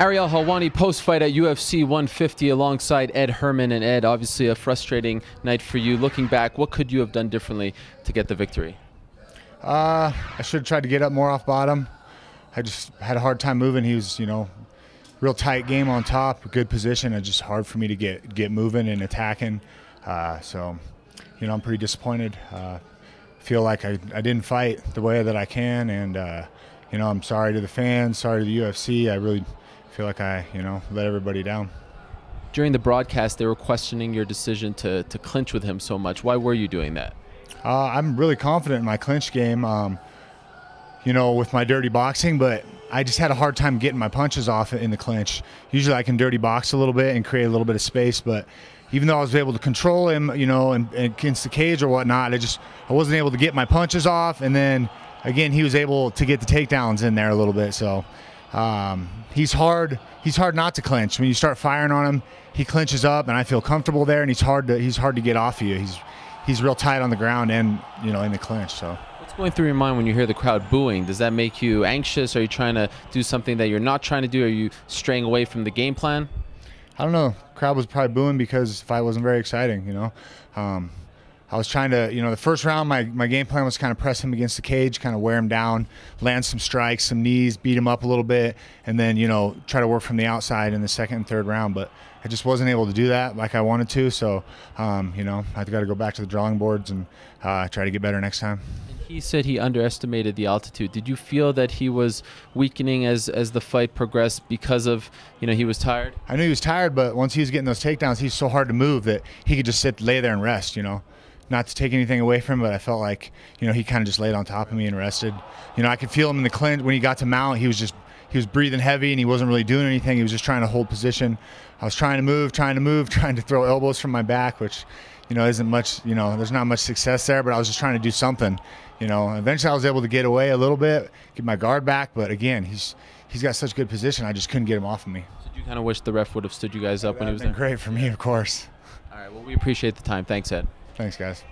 Ariel Helwani post-fight at UFC 150 alongside Ed Herman. And Ed, obviously a frustrating night for you. Looking back, what could you have done differently to get the victory? I should have tried to get up more off bottom. I just had a hard time moving. He was, real tight game on top, good position. It's just hard for me to get moving and attacking. So, I'm pretty disappointed. Feel like I didn't fight the way that I can, and I'm sorry to the fans, sorry to the UFC. I really feel like I, let everybody down. During the broadcast, they were questioning your decision to clinch with him so much. Why were you doing that? I'm really confident in my clinch game, with my dirty boxing, but I just had a hard time getting my punches off in the clinch. Usually I can dirty box a little bit and create a little bit of space, but even though I was able to control him, and against the cage or whatnot, I wasn't able to get my punches off. And then again, he was able to get the takedowns in there a little bit. So he's hard not to clinch. When you start firing on him, he clinches up, and I feel comfortable there. And he's hard to get off of you. He's real tight on the ground and in the clinch. So. What's going through your mind when you hear the crowd booing? Does that make you anxious? Are you trying to do something that you're not trying to do? Are you straying away from the game plan? I don't know. The crowd was probably booing because the fight wasn't very exciting. I was trying to, the first round, my game plan was kind of press him against the cage, kind of wear him down, land some strikes, some knees, beat him up a little bit, and then, try to work from the outside in the second and third round. But I just wasn't able to do that like I wanted to. So, I've got to go back to the drawing boards and try to get better next time. He said he underestimated the altitude. Did you feel that he was weakening as the fight progressed because of, he was tired? I knew he was tired, but once he was getting those takedowns, he's so hard to move that he could just lay there and rest, Not to take anything away from him, but I felt like, he kind of just laid on top of me and rested. I could feel him in the clinch. When he got to mount, he was breathing heavy and he wasn't really doing anything. He was just trying to hold position. I was trying to move, trying to throw elbows from my back, which, isn't much, there's not much success there, but I was just trying to do something. Eventually I was able to get away a little bit, get my guard back, but again, he's got such good position, I just couldn't get him off of me. So did you kind of wish the ref would have stood you guys up when he was there? Great for me, of course. All right, well, we appreciate the time. Thanks, Ed. Thanks, guys.